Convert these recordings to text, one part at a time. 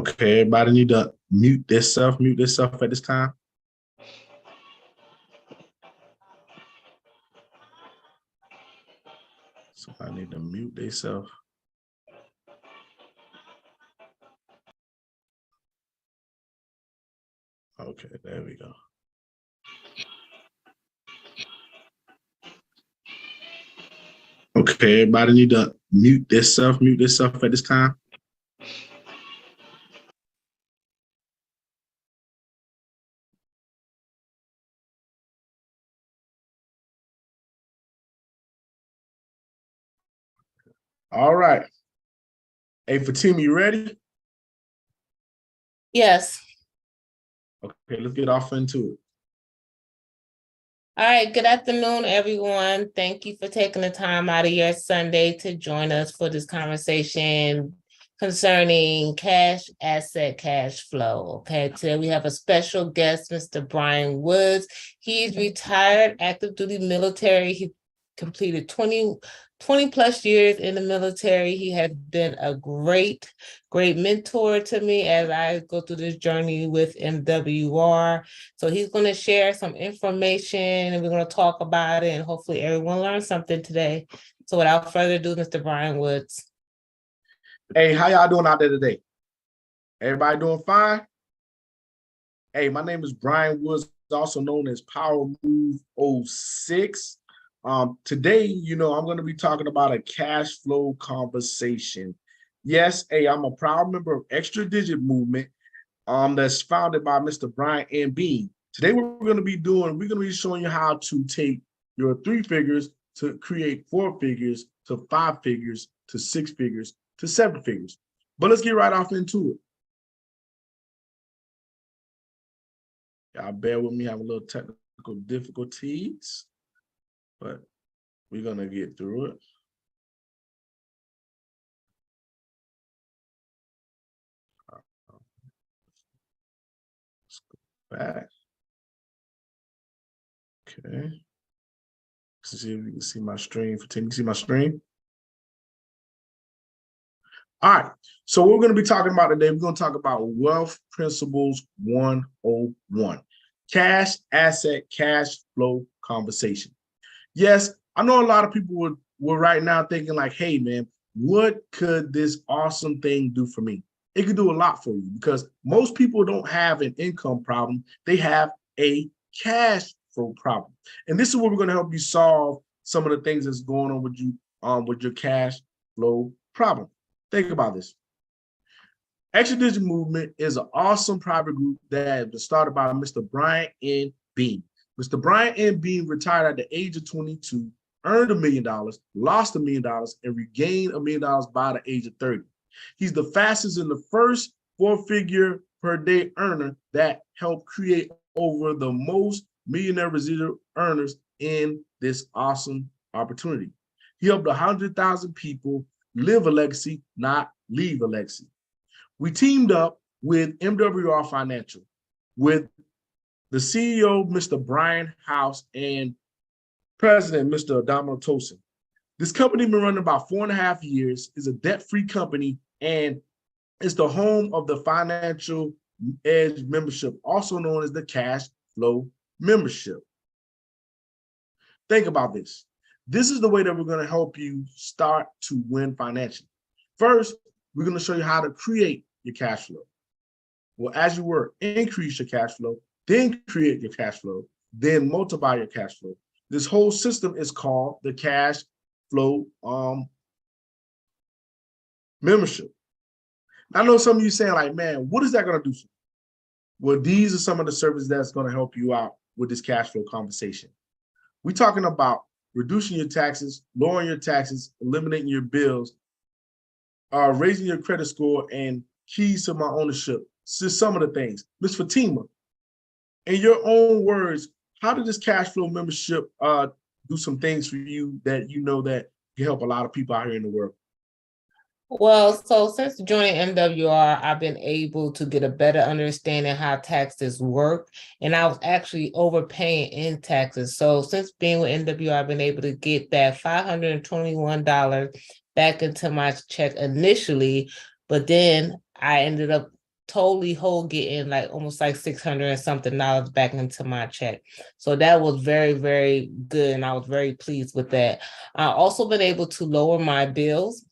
Okay, everybody need to mute themselves at this time. Somebody need to mute themselves. Okay, there we go. Okay, everybody need to mute themselves at this time. All right. Hey, Fatima, you ready? Yes. Okay, let's get off into it. All right. Good afternoon, everyone. Thank you for taking the time out of your Sunday to join us for this conversation concerning cash, asset, cash flow. Okay. Today we have a special guest, Mr. Bryan Woods. He's retired active duty military. He completed 20 plus years in the military. He has been a great mentor to me as I go through this journey with MWR. So he's going to share some information and we're going to talk about it and hopefully everyone learns something today. So without further ado, Mr. Bryan Woods. Hey, how y'all doing out there today? Everybody doing fine? Hey, my name is Bryan Woods, also known as Power Move 06. Today, I'm going to be talking about a cash flow conversation. Yes, hey, I'm a proud member of Extra Digit Movement that's founded by Mr. Bryan and Bean. Today, what we're going to be showing you how to take your 3 figures to create 4 figures to 5 figures to 6 figures to 7 figures. But let's get right off into it. Y'all bear with me, have a little technical difficulties, but we're going to get through it. Let's go back. Okay. Let's see if you can see my screen. Can you see my screen? All right. So what we're going to be talking about today, we're going to talk about Wealth Principles 101. Cash, asset, cash flow conversation. Yes, I know a lot of people were right now thinking like, hey, man, what could this awesome thing do for me? It could do a lot for you because most people don't have an income problem. They have a cash flow problem. And this is where we're going to help you solve some of the things that's going on with your cash flow problem. Think about this. Extra Digit Movement is an awesome private group that was started by Mr. Bryan and Bean. Mr. Bryan and Bean retired at the age of 22, earned $1 million, lost $1 million, and regained $1 million by the age of 30. He's the fastest and the first 4-figure per day earner that helped create over the most millionaire residual earners in this awesome opportunity. He helped 100,000 people live a legacy, not leave a legacy. We teamed up with MWR Financial, with the CEO, Mr. Brian House, and President, Mr. Adamo Tosin. This company has been running about 4.5 years, is a debt-free company, and it's the home of the Financial Edge membership, also known as the Cash Flow membership. Think about this. This is the way that we're going to help you start to win financially. First, we're going to show you how to create your cash flow. Well, as you work, increase your cash flow, then create your cash flow, then multiply your cash flow. This whole system is called the Cash Flow membership. I know some of you saying like, man, what is that going to do for you? Well, these are some of the services that's going to help you out with this cash flow conversation. We're talking about reducing your taxes, lowering your taxes, eliminating your bills, raising your credit score, and keys to my ownership. Just some of the things. Ms. Fatima, in your own words, how did this cash flow membership do some things for you that you know that can help a lot of people out here in the world? Well, so since joining MWR, I've been able to get a better understanding how taxes work. And I was actually overpaying in taxes. So since being with MWR, I've been able to get that $521 back into my check initially. But then I ended up totally whole, getting like almost like $600 and something back into my check. So that was very, very good. And I was very pleased with that. I also been able to lower my bills.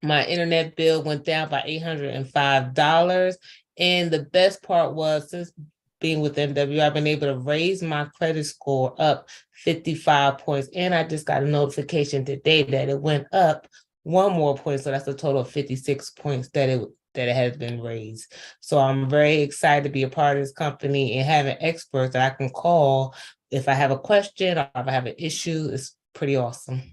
My internet bill went down by $805. And the best part was, since being with MW, I've been able to raise my credit score up 55 points. And I just got a notification today that it went up one more point. So that's a total of 56 points that it has been raised. So I'm very excited to be a part of this company and having experts that I can call if I have a question or if I have an issue. It's pretty awesome.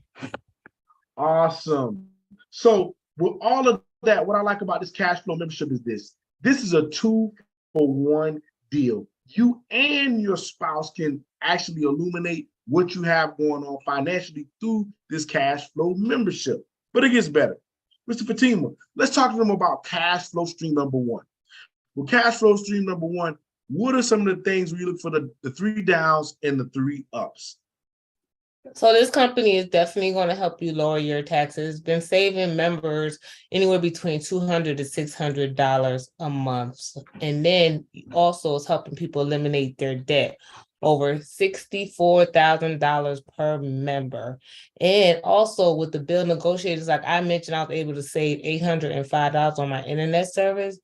Awesome. So with all of that, what I like about this cash flow membership is this. This is a 2-for-1 deal. You and your spouse can actually illuminate what you have going on financially through this cash flow membership. But it gets better. Mr. Fatima, let's talk to them about cash flow stream number one. Well, cash flow stream number one, what are some of the things where you look for the 3 downs and the 3 ups? So this company is definitely going to help you lower your taxes. It's been saving members anywhere between $200 to $600 a month. And then also it's helping people eliminate their debt, over $64,000 per member. And also with the bill negotiators, like I mentioned, I was able to save $805 on my internet service.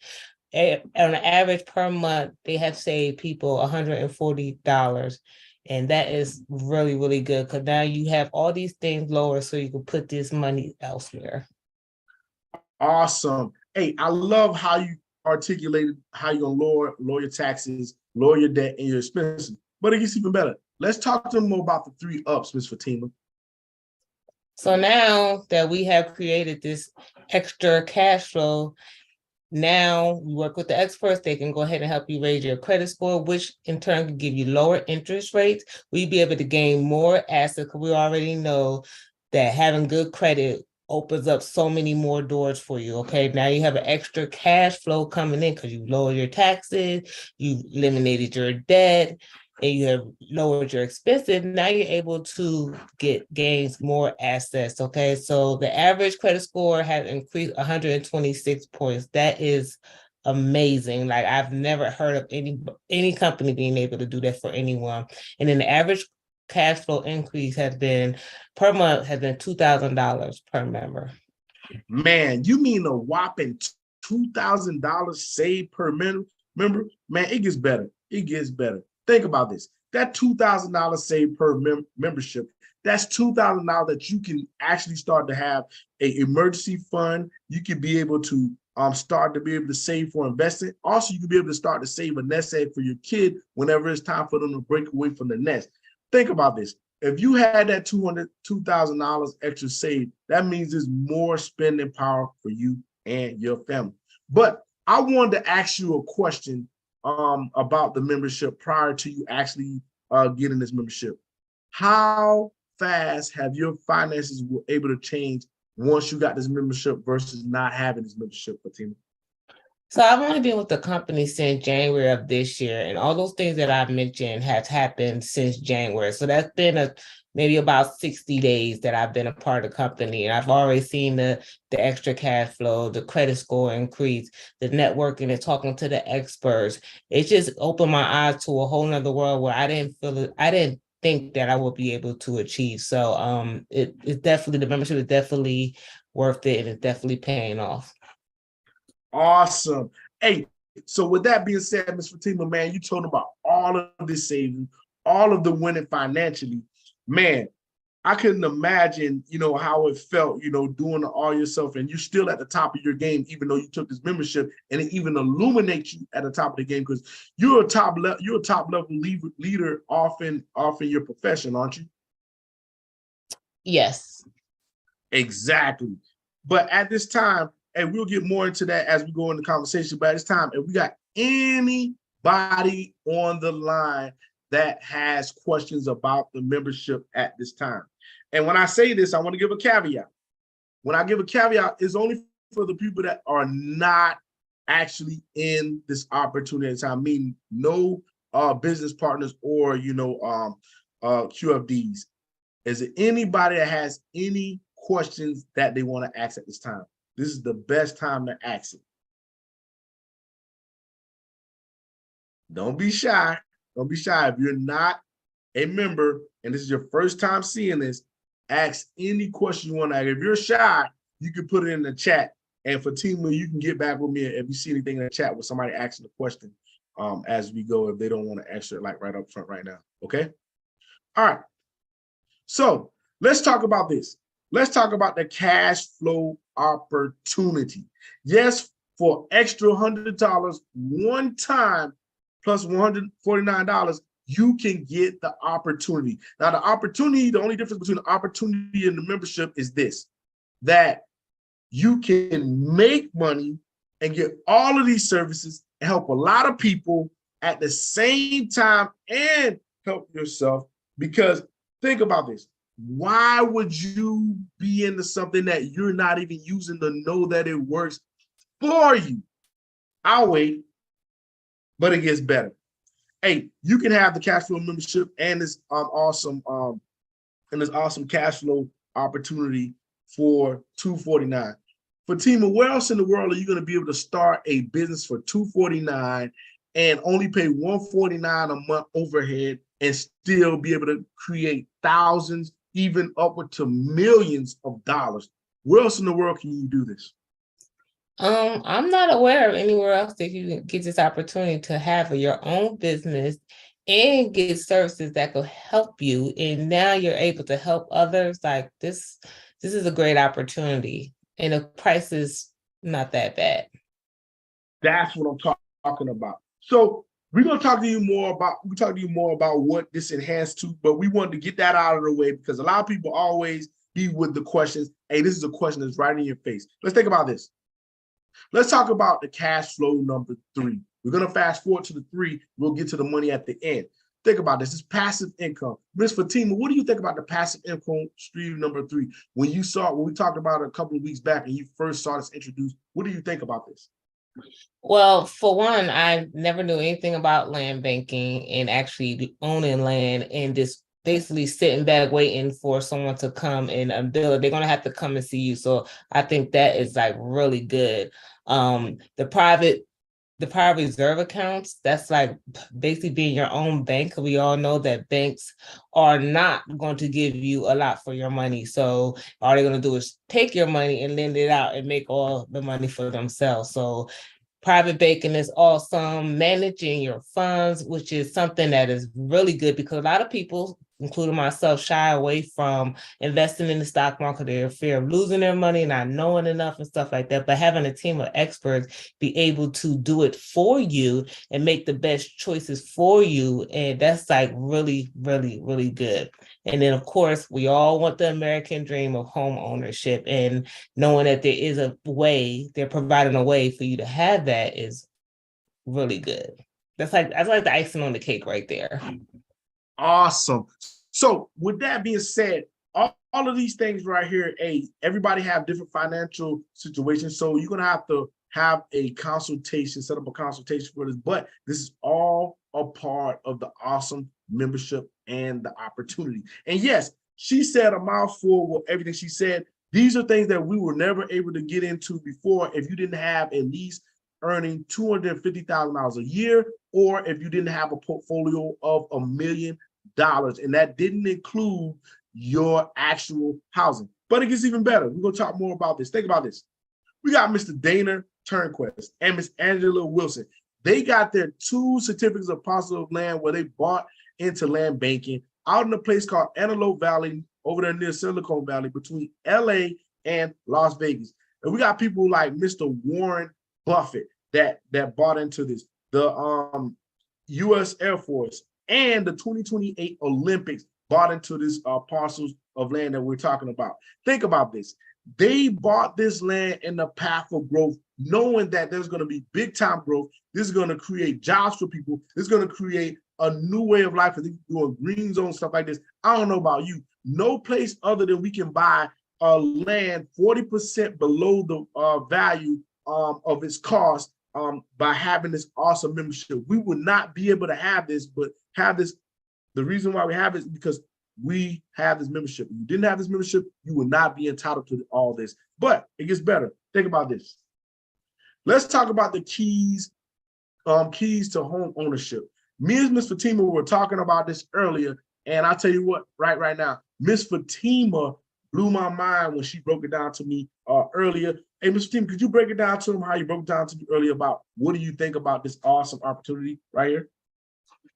On an average per month, they have saved people $140. And that is really, really good, because now you have all these things lower so you can put this money elsewhere. Awesome. Hey, I love how you articulated how you're going to lower your taxes, lower your debt and your expenses. But it gets even better. Let's talk to them more about the 3 ups, Ms. Fatima. So now that we have created this extra cash flow, now we work with the experts. They can go ahead and help you raise your credit score, which in turn can give you lower interest rates. We'll be able to gain more assets, because we already know that having good credit opens up so many more doors for you. Okay, now you have an extra cash flow coming in because you lowered your taxes, you eliminated your debt, and you have lowered your expenses. Now you're able to gains more assets. Okay, so the average credit score has increased 126 points. That is amazing. Like, I've never heard of any company being able to do that for anyone. And then the average cash flow increase has been per month has been $2,000 per member. Man, you mean a whopping $2,000 saved per member? Man, it gets better. It gets better. Think about this. That $2,000 saved per membership, that's $2,000 that you can actually start to have an emergency fund. You can be able to start to be able to save for investing. Also, you can be able to start to save a nest egg for your kid whenever it's time for them to break away from the nest. Think about this. If you had that $2,000 extra saved, that means there's more spending power for you and your family. But I wanted to ask you a question about the membership prior to you actually getting this membership. How fast have your finances were able to change once you got this membership versus not having this membership, Fatima? So I've only been with the company since January of this year, and all those things that I've mentioned have happened since January. So that's been maybe about 60 days that I've been a part of the company, and I've already seen the extra cash flow, the credit score increase, the networking and talking to the experts. It just opened my eyes to a whole nother world where I didn't think that I would be able to achieve. So it's definitely, the membership is definitely worth it, and it's definitely paying off. Awesome. Hey, so with that being said, Ms. Fatima, man, you told about all of this savings, all of the winning financially. Man, I couldn't imagine, how it felt, doing it all yourself, and you're still at the top of your game, even though you took this membership, and it even illuminates you at the top of the game, because you're a top level leader often in your profession, aren't you? Yes. Exactly. But at this time, and we'll get more into that as we go into the conversation. But at this time, if we got anybody on the line that has questions about the membership at this time. And when I say this, I want to give a caveat. When I give a caveat, it's only for the people that are not actually in this opportunity at the time, meaning no business partners or, QFDs. Is there anybody that has any questions that they want to ask at this time? This is the best time to ask it. Don't be shy. Don't be shy. If you're not a member and this is your first time seeing this, ask any question you want to ask. If you're shy, you can put it in the chat. And for Tima, you can get back with me if you see anything in the chat with somebody asking a question as we go, if they don't want to answer it like right up front right now. Okay. All right. So let's talk about this. Let's talk about the cash flow opportunity. Yes, for extra $100 one time plus $149, you can get the opportunity. Now, the opportunity, the only difference between the opportunity and the membership is this, that you can make money and get all of these services and help a lot of people at the same time and help yourself. Because think about this. Why would you be into something that you're not even using to know that it works for you? I'll wait, but it gets better. Hey, you can have the cash flow membership and this awesome cash flow opportunity for $249. For Tima, where else in the world are you going to be able to start a business for $249 and only pay $149 a month overhead and still be able to create thousands, even upward to millions of dollars? Where else in the world can you do this? I'm not aware of anywhere else that you can get this opportunity to have your own business and get services that could help you. And now you're able to help others. Like this is a great opportunity. And the price is not that bad. That's what I'm talking about. So we're gonna talk to you more about what this enhanced to, but we wanted to get that out of the way because a lot of people always be with the questions. Hey, this is a question that's right in your face. Let's think about this. Let's talk about the cash flow number 3. We're gonna fast forward to the 3. We'll get to the money at the end. Think about this. It's passive income. Miss Fatima, what do you think about the passive income stream number 3? When we talked about it a couple of weeks back and you first saw this introduced, what do you think about this? Well, for one, I never knew anything about land banking and actually owning land and just basically sitting back waiting for someone to come and build it. They're going to have to come and see you. So I think that is like really good. The private reserve accounts, that's like basically being your own bank. We all know that banks are not going to give you a lot for your money. So all they're going to do is take your money and lend it out and make all the money for themselves. So private banking is awesome. Managing your funds, which is something that is really good because a lot of people, including myself, shy away from investing in the stock market. They're fear of losing their money, not knowing enough and stuff like that. But having a team of experts be able to do it for you and make the best choices for you. And that's like really, really, really good. And then, of course, we all want the American dream of home ownership, and knowing that there is a way, they're providing a way for you to have that is really good. That's like the icing on the cake right there. Awesome. So with that being said, all of these things right here, everybody have different financial situations. So you're going to have a consultation, set up a consultation for this, but this is all a part of the awesome membership and the opportunity. And yes, she said a mouthful with everything she said. These are things that we were never able to get into before if you didn't have at least earning $250,000 a year, or if you didn't have a portfolio of $1 million, and that didn't include your actual housing. But it gets even better. We're going to talk more about this. Think about this. We got Mr. Dana Turnquist and Miss Angela Wilson. They got their 2 certificates of parcel of land where they bought into land banking out in a place called Antelope Valley, over there near Silicon Valley, between LA and Las Vegas. And we got people like Mr. Warren Buffett that bought into this, the U.S. Air Force and the 2028 Olympics bought into this parcels of land that we're talking about. Think about this. They bought this land in the path of growth, knowing that there's going to be big time growth. This is going to create jobs for people. This is going to create a new way of life for them doing green zone stuff like this. I don't know about you. No place other than we can buy land 40% below the value of its cost by having this awesome membership. We would not be able to have this, but have this. The reason why we have it is because we have this membership. If you didn't have this membership, you would not be entitled to all this. But it gets better. Think about this. Let's talk about the keys keys to home ownership. Me and Miss Fatima were talking about this earlier, and I'll tell you what, right now, Miss Fatima blew my mind when she broke it down to me earlier. Hey, Miss Fatima, could you break it down to them how you broke it down to me earlier about what do you think about this awesome opportunity right here?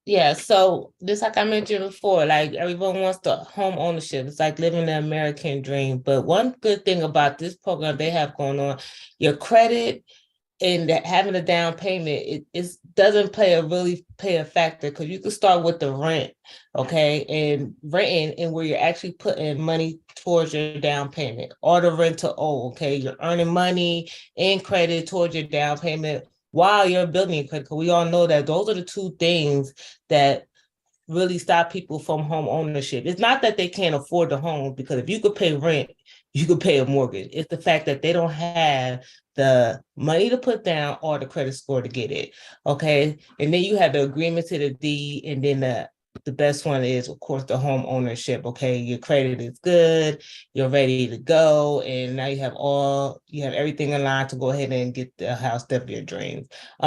Yeah, so just like I mentioned before, like everyone wants the home ownership. It's like living the American dream. But one good thing about this program they have going on, your credit and that having a down payment, it doesn't play a factor because you can start with the rent, okay, and renting and where you're actually putting money towards your down payment or the rent to own, okay, you're earning money and credit towards your down payment while you're building your credit. Because we all know that those are the two things that really stop people from home ownership. It's not that they can't afford the home, because if you could pay rent, you could pay a mortgage. It's the fact that they don't have the money to put down or the credit score to get it. Okay. And then you have the agreement to the deed, and then the best one is, of course, the home ownership. Okay, your credit is good, you're ready to go, and now you have everything in line to go ahead and get the house of your dreams.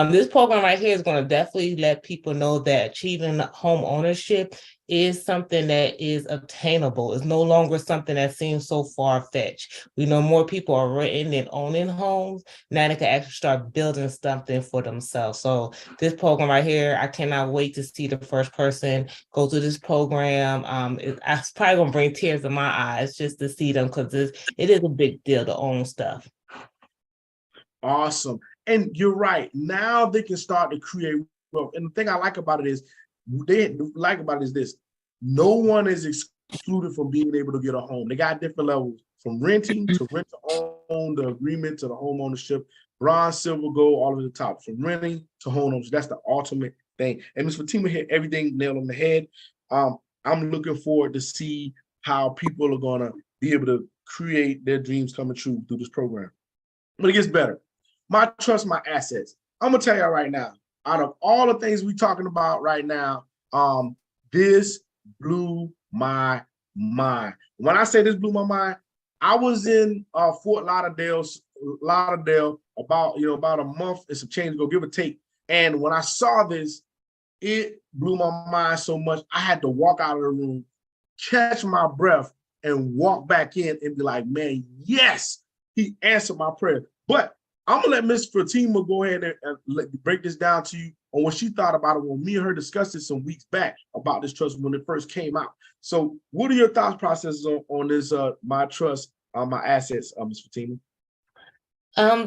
This program right here is going to definitely let people know that achieving home ownership is something that is obtainable. It's no longer something that seems so far-fetched. We know more people are renting than owning homes. Now they can actually start building something for themselves. So this program right here, I cannot wait to see the first person go through this program. It's probably gonna bring tears to my eyes just to see them, because it is a big deal to own stuff. Awesome. And you're right. Now they can start to create wealth. And the thing I like about it is this. No one is excluded from being able to get a home. They got different levels from renting to rent to own, the agreement to the home ownership, bronze, silver, gold, all of the top. From renting to home ownership. That's the ultimate thing. And Ms. Fatima hit everything nailed on the head. I'm looking forward to see how people are gonna be able to create their dreams coming true through this program. But it gets better. My trust, my assets. I'm gonna tell y'all right now, out of all the things we're talking about right now, this blew my mind. When I say this blew my mind, I was in Fort Lauderdale about a month and some change ago, give or take. And when I saw this, it blew my mind so much, I had to walk out of the room, catch my breath, and walk back in and be like, man, yes, he answered my prayer. But I'm gonna let Miss Fatima go ahead and break this down to you on what she thought about it when me and her discussed it some weeks back about this trust when it first came out. So what are your thoughts processes on this my trust, my assets, Miss Fatima?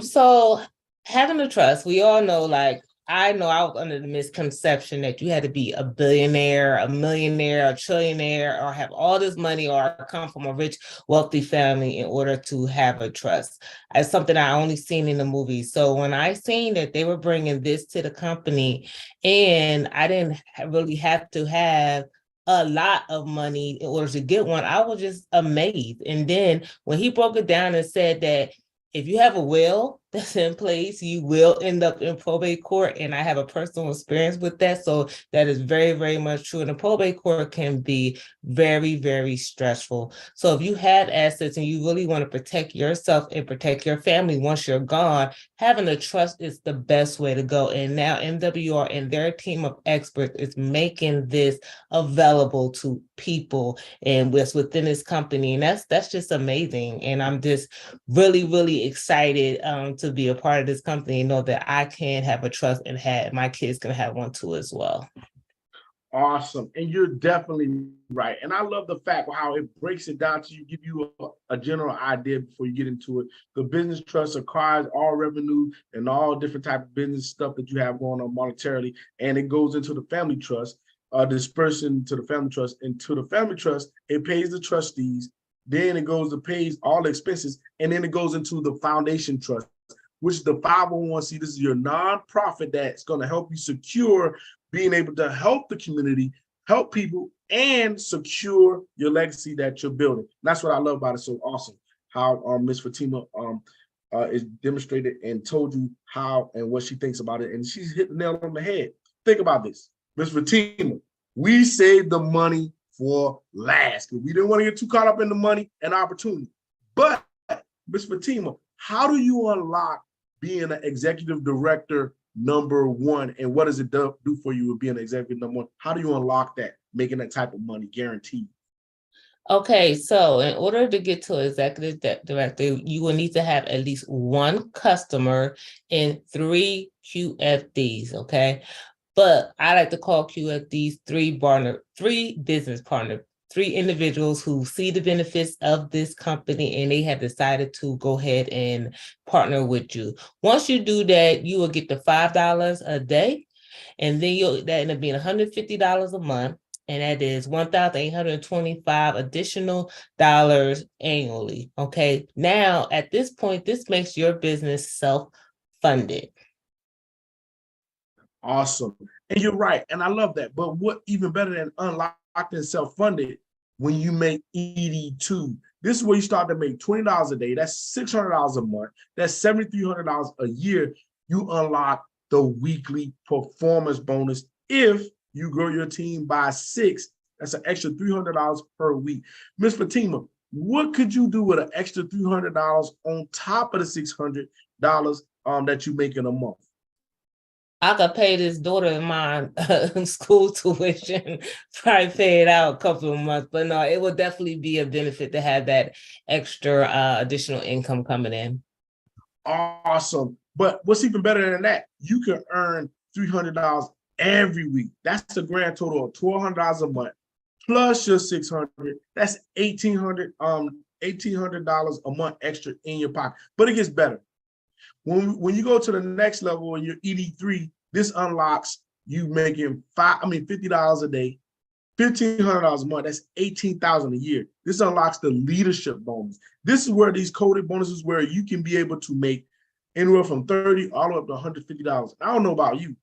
So having a trust, we all know, like, I know I was under the misconception that you had to be a billionaire, a millionaire, a trillionaire, or have all this money or come from a rich, wealthy family in order to have a trust. It's something I only seen in the movies. So when I seen that they were bringing this to the company, and I didn't really have to have a lot of money in order to get one, I was just amazed. And then when he broke it down and said that if you have a will that's in place, you will end up in probate court. And I have a personal experience with that. So that is very, very much true. And the probate court can be very, very stressful. So if you have assets and you really want to protect yourself and protect your family once you're gone, having a trust is the best way to go. And now MWR and their team of experts is making this available to people and within this company. And that's just amazing. And I'm just really, really excited to be a part of this company and know that I can have a trust and my kids can have one too as well. Awesome. And you're definitely right. And I love the fact how it breaks it down to you, give you a general idea before you get into it. The business trust acquires all revenue and all different type of business stuff that you have going on monetarily. And it goes into the family trust, dispersion to the family trust. And to the family trust, it pays the trustees. Then it goes to pays all the expenses. And then it goes into the foundation trust, which is the 501c. This is your nonprofit that's going to help you secure being able to help the community, help people, and secure your legacy that you're building. And that's what I love about it. So awesome how Ms. Fatima is demonstrated and told you how and what she thinks about it. And she's hit the nail on the head. Think about this. Ms. Fatima, we saved the money for last. We didn't want to get too caught up in the money and opportunity. But Ms. Fatima, how do you unlock being an executive director number one, and what does it do for you with being an executive number one? How do you unlock that, making that type of money guaranteed? Okay, so in order to get to executive director, you will need to have at least one customer and 3 QFDs, okay? But I like to call QFDs three business partner, 3 individuals who see the benefits of this company and they have decided to go ahead and partner with you. Once you do that, you will get the $5 a day, and then that end up being $150 a month. And that is 1,825 additional dollars annually. Okay. Now, at this point, this makes your business self-funded. Awesome. And you're right. And I love that. But what even better than unlocked and self-funded, when you make ED2, this is where you start to make $20 a day. That's $600 a month. That's $7,300 a year. You unlock the weekly performance bonus. If you grow your team by 6, that's an extra $300 per week. Ms. Fatima, what could you do with an extra $300 on top of the $600 that you make in a month? I could pay this daughter of mine school tuition, probably pay it out a couple of months, but no, it would definitely be a benefit to have that extra additional income coming in. Awesome. But what's even better than that, you can earn $300 every week. That's a grand total of $1,200 a month, plus your $600. That's $1,800 a month extra in your pocket. But it gets better. When you go to the next level in your ED3, this unlocks you making $50 a day, $1,500 a month. That's $18,000 a year. This unlocks the leadership bonus. This is where these coded bonuses where you can be able to make anywhere from $30 all the way up to $150. I don't know about you.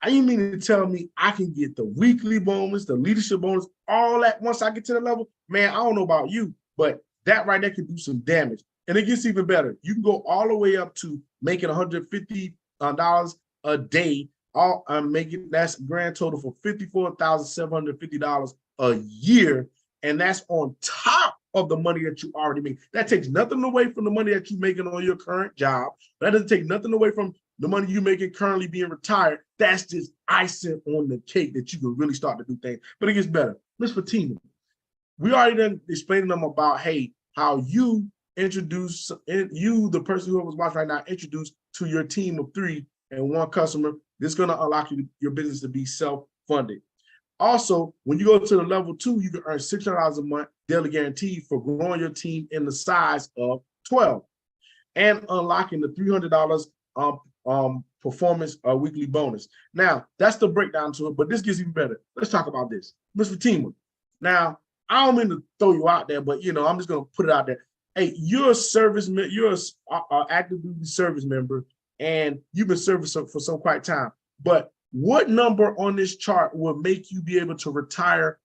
You mean to tell me I can get the weekly bonus, the leadership bonus, all that once I get to the level? Man, I don't know about you, but that right there can do some damage. And it gets even better. You can go all the way up to making $150 a day. That's a grand total for $54,750 a year. And that's on top of the money that you already make. That takes nothing away from the money that you're making on your current job. That doesn't take nothing away from the money you're making currently being retired. That's just icing on the cake that you can really start to do things. But it gets better. Ms. Fatima, we already done explained to them about, hey, how you introduce, the person who was watching right now, introduce to your team of 3 and 1 customer. This is going to unlock your business to be self-funded. Also, when you go to the level 2, you can earn $600 a month daily guaranteed for growing your team in the size of 12 and unlocking the $300 performance weekly bonus. Now, that's the breakdown to it, but this gets even better. Let's talk about this. Ms. Fatima, now, I don't mean to throw you out there, but, I'm just going to put it out there. Hey, you're an active duty service member, and you've been serving for some quite time. But what number on this chart will make you be able to retire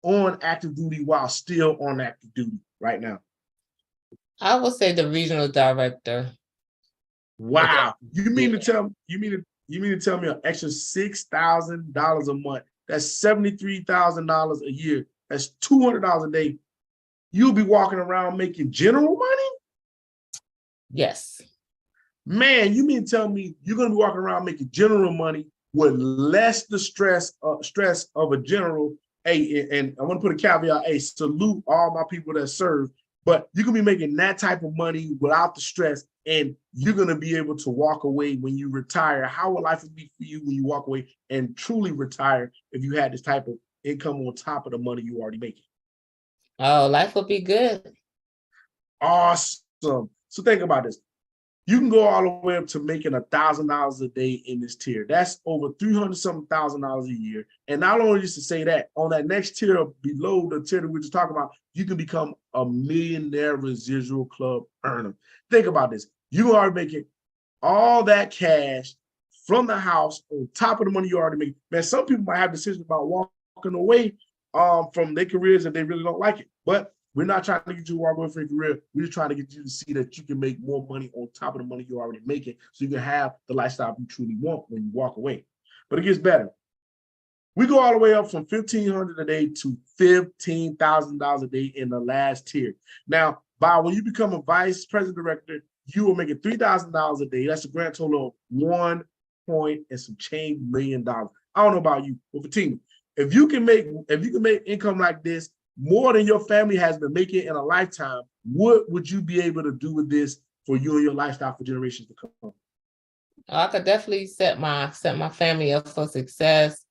on active duty while still on active duty right now? I would say the regional director. Wow. You mean to tell me an extra $6,000 a month? That's $73,000 a year. That's $200 a day. You'll be walking around making general money? Yes. Man, you mean to tell me you're going to be walking around making general money with less the stress of a general? Hey, and I want to put a caveat, hey, salute all my people that serve, but you can be making that type of money without the stress, and you're going to be able to walk away when you retire. How will life be for you when you walk away and truly retire if you had this type of income on top of the money you already making? Oh, life will be good. Awesome. So think about this. You can go all the way up to making $1,000 a day in this tier. That's over $300-something thousand a year. And not only just to say that, on that next tier below the tier that we just talking about, you can become a millionaire residual club earner. Think about this. You are making all that cash from the house on top of the money you already make. Man, some people might have decisions about walking away from their careers if they really don't like it. But we're not trying to get you to walk away from your career. We're just trying to get you to see that you can make more money on top of the money you're already making so you can have the lifestyle you truly want when you walk away. But it gets better. We go all the way up from $1,500 a day to $15,000 a day in the last tier. Now, when you become a vice president director, you will make $3,000 a day. That's a grand total of point and some change $1 million. I don't know about you, but Fatima, if you can make income like this more than your family has been making in a lifetime, what would you be able to do with this for you and your lifestyle for generations to come? I could definitely set my family up for success.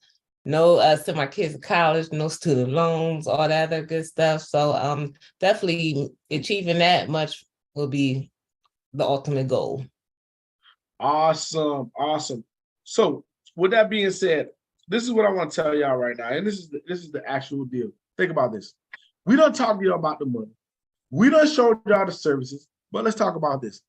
No, send my kids to college, no student loans, all that other good stuff. So definitely achieving that much will be the ultimate goal. Awesome, awesome. So with that being said, this is what I want to tell y'all right now, and this is the actual deal. Think about this. We don't talk to y'all about the money. We don't show y'all the services, but let's talk about this.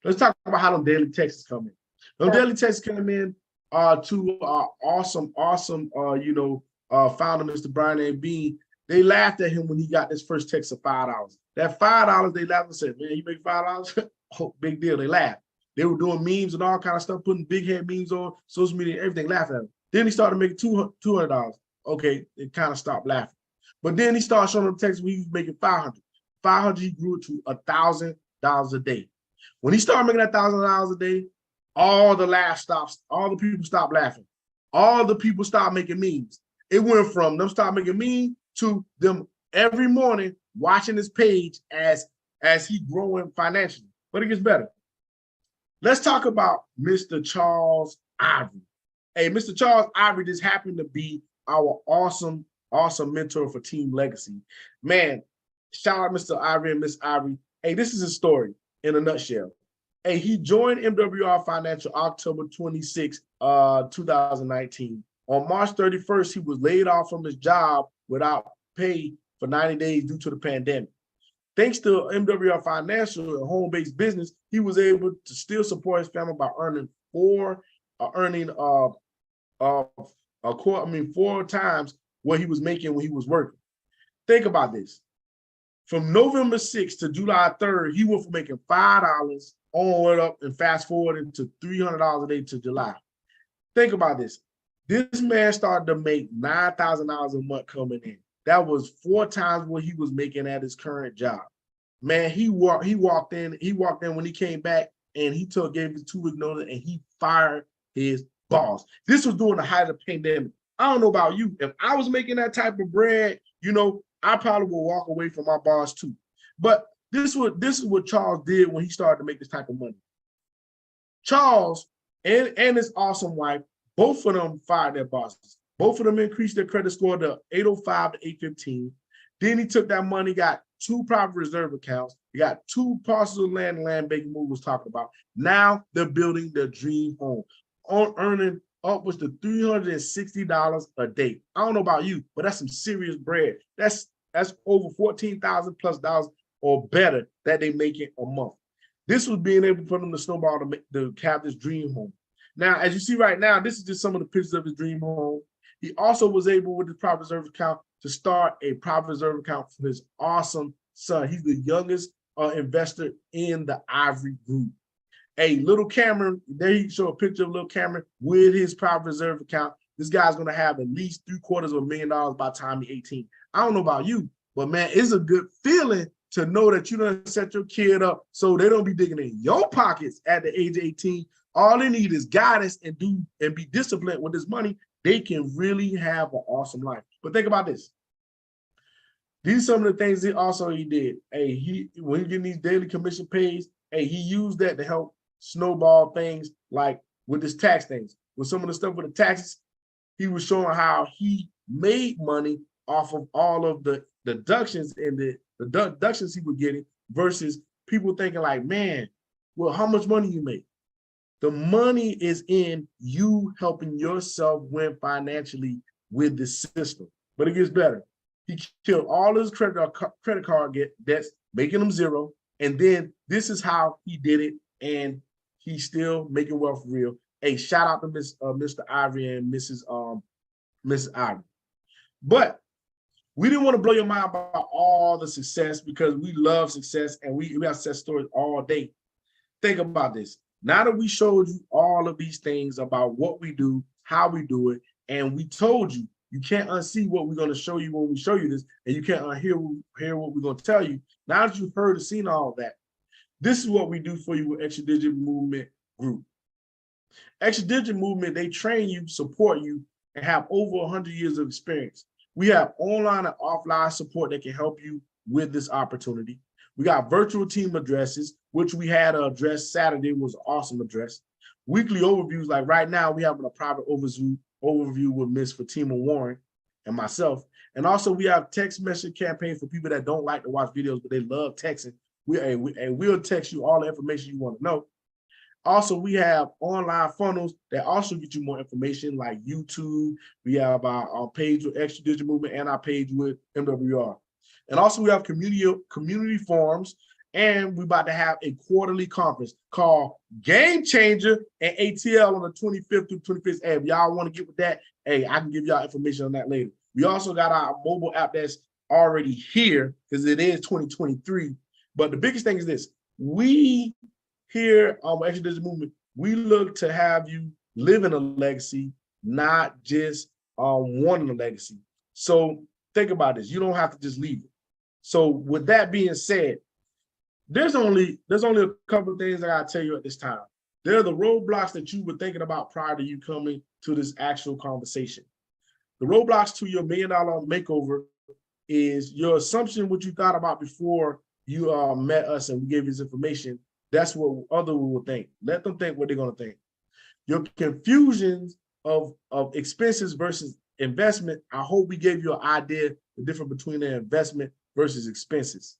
Let's talk about how them daily texts come in. Them daily texts come in to awesome founder, Mr. Bryan and Bean. They laughed at him when he got this first text of $5. That $5, they laughed and said, "Man, you make $5?" Oh, big deal. They laughed. They were doing memes and all kind of stuff, putting big head memes on social media, everything, laughing at him. Then he started making $200. Okay, it kind of stopped laughing. But then he started showing them texts when he was making $500. $500, he grew it to $1,000 a day. When he started making that $1,000 a day, all the laugh stops. All the people stopped laughing. All the people stopped making memes. It went from them start making memes to them every morning watching his page as he growing financially. But it gets better. Let's talk about Mr. Charles Ivory. Hey, Mr. Charles Ivory just happened to be our awesome mentor for Team Legacy. Man, shout out Mr. Ivory and Miss Ivory. Hey, this is his story in a nutshell. Hey, he joined MWR Financial October 26, 2019. On March 31st, he was laid off from his job without pay for 90 days due to the pandemic. Thanks to MWR Financial, a home-based business, he was able to still support his family by earning four times what he was making when he was working. Think about this. From November 6th to July 3rd, he went from making $5 on up and fast forwarding to $300 a day to July. Think about this. This man started to make $9,000 a month coming in. That was 4 times what he was making at his current job. Man, he walked in when he came back and he gave his 2-week notice and he fired his boss. This was during the height of the pandemic. I don't know about you. If I was making that type of bread, I probably would walk away from my boss too. But this is what Charles did when he started to make this type of money. Charles and his awesome wife, both of them fired their bosses. Both of them increased their credit score to 805 to 815. Then he took that money, got 2 private reserve accounts. He got 2 parcels of land banking Moore was talking about. Now they're building their dream home, earning upwards to $360 a day. I don't know about you, but that's some serious bread. That's over $14,000 plus or better that they make it a month. This was being able to put them to snowball to have this dream home. Now, as you see right now, this is just some of the pictures of his dream home. He also was able, with his private reserve account, to start a private reserve account for his awesome son. He's the youngest investor in the Ivory Group. Hey, little Cameron, there you show a picture of little Cameron with his private reserve account. This guy's going to have at least $750,000 by the time he's 18. I don't know about you, but man, it's a good feeling to know that you done set your kid up so they don't be digging in your pockets at the age of 18. All they need is guidance and be disciplined with this money. They can really have an awesome life. But think about this. These are some of the things he did. Hey, when he getting these daily commission pays, hey, he used that to help snowball things like with his tax things. With some of the stuff with the taxes, he was showing how he made money off of all of the deductions and the deductions he was getting versus people thinking like, man, well, how much money you make? The money is in you helping yourself win financially with the system. But it gets better. He killed all his credit card debts, making them zero. And then this is how he did it. And he's still making wealth real. Hey, shout out to Mr. Ivory and Mrs. Ivory. But we didn't want to blow your mind about all the success because we love success and we have success stories all day. Think about this. Now that we showed you all of these things about what we do, how we do it, and we told you, you can't unsee what we're going to show you when we show you this, and you can't unhear what we're going to tell you. Now that you've heard and seen all of that, this is what we do for you with Extra Digital Movement Group. Extra Digital Movement, they train you, support you, and have over 100 years of experience. We have online and offline support that can help you with this opportunity. We got virtual team addresses, which we had an address Saturday, was an awesome address. Weekly overviews, like right now, we have a private overview with Miss Fatima Warren and myself. And also we have text message campaign for people that don't like to watch videos, but they love texting. We'll text you all the information you want to know. Also, we have online funnels that also get you more information, like YouTube. We have our page with Extra Digital Movement and our page with MWR. And also we have community forums, and we're about to have a quarterly conference called Game Changer and ATL on the 25th through 26th. Hey, if y'all want to get with that, hey, I can give y'all information on that later. We also got our mobile app that's already here because it is 2023. But the biggest thing is this: we here on Extra Digital Movement, we look to have you live in a legacy, not just wanting a legacy. So think about this: you don't have to just leave it. So with that being said, there's only a couple of things I gotta tell you at this time. There are the roadblocks that you were thinking about prior to you coming to this actual conversation. The roadblocks to your $1 million makeover is your assumption, what you thought about before you met us and we gave you this information. That's what others will think. Let them think what they're gonna think. Your confusions of expenses versus investment, I hope we gave you an idea the difference between the investment versus expenses.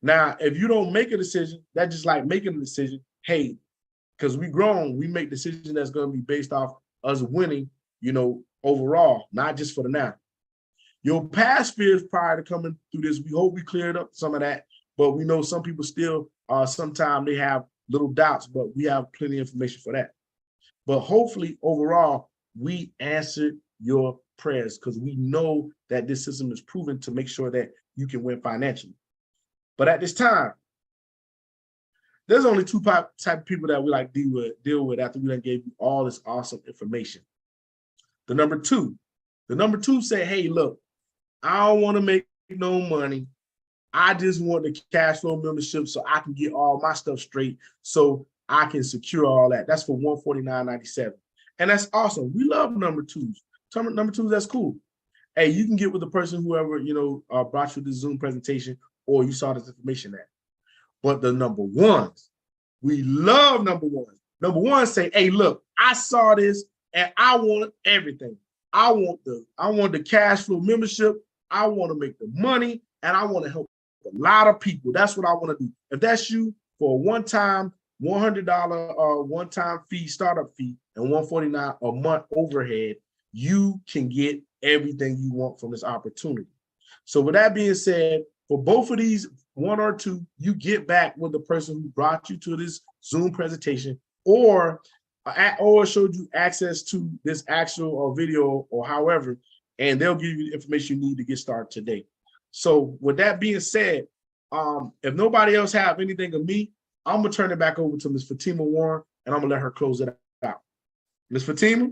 Now, if you don't make a decision, that's just like making a decision. Hey, because we grown, we make decisions that's going to be based off us winning, overall, not just for the now. Your past fears prior to coming through this, we hope we cleared up some of that, but we know some people still, sometimes they have little doubts, but we have plenty of information for that. But hopefully, overall, we answered your prayers because we know that this system is proven to make sure that you can win financially. But at this time, there's only two type of people that we like deal with after we done gave you all this awesome information. The number two say, hey, look, I don't want to make no money. I just want the cash flow membership so I can get all my stuff straight so I can secure all that. That's for $149.97. And that's awesome. We love number twos. Number twos, that's cool. Hey, you can get with the person, whoever, brought you the Zoom presentation or you saw this information at. But the number ones, we love number ones. Number one say, hey, look, I saw this and I want everything. I want the cash flow membership. I want to make the money and I want to help a lot of people. That's what I want to do. If that's you, for a one-time $100 one-time fee, startup fee, and $149 a month overhead, you can get everything you want from this opportunity. So with that being said, for both of these, one or two, you get back with the person who brought you to this Zoom presentation or showed you access to this actual video or however, and they'll give you the information you need to get started today. So with that being said, if nobody else have anything of me, I'm gonna turn it back over to Ms. Fatima Warren, and I'm gonna let her close it out. Ms. Fatima?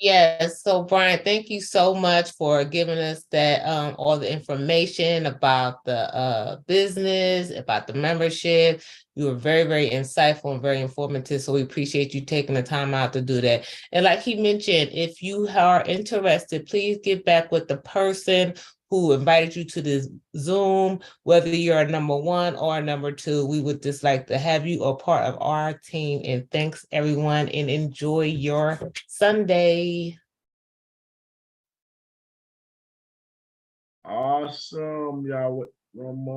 Yes. So Bryan, thank you so much for giving us that all the information about the business, about the membership. You were very, very insightful and very informative. So we appreciate you taking the time out to do that. And like he mentioned, if you are interested, please get back with the person who invited you to this Zoom, whether you're a number one or a number two. We would just like to have you a part of our team. And thanks everyone, and enjoy your Sunday. Awesome, y'all. One more.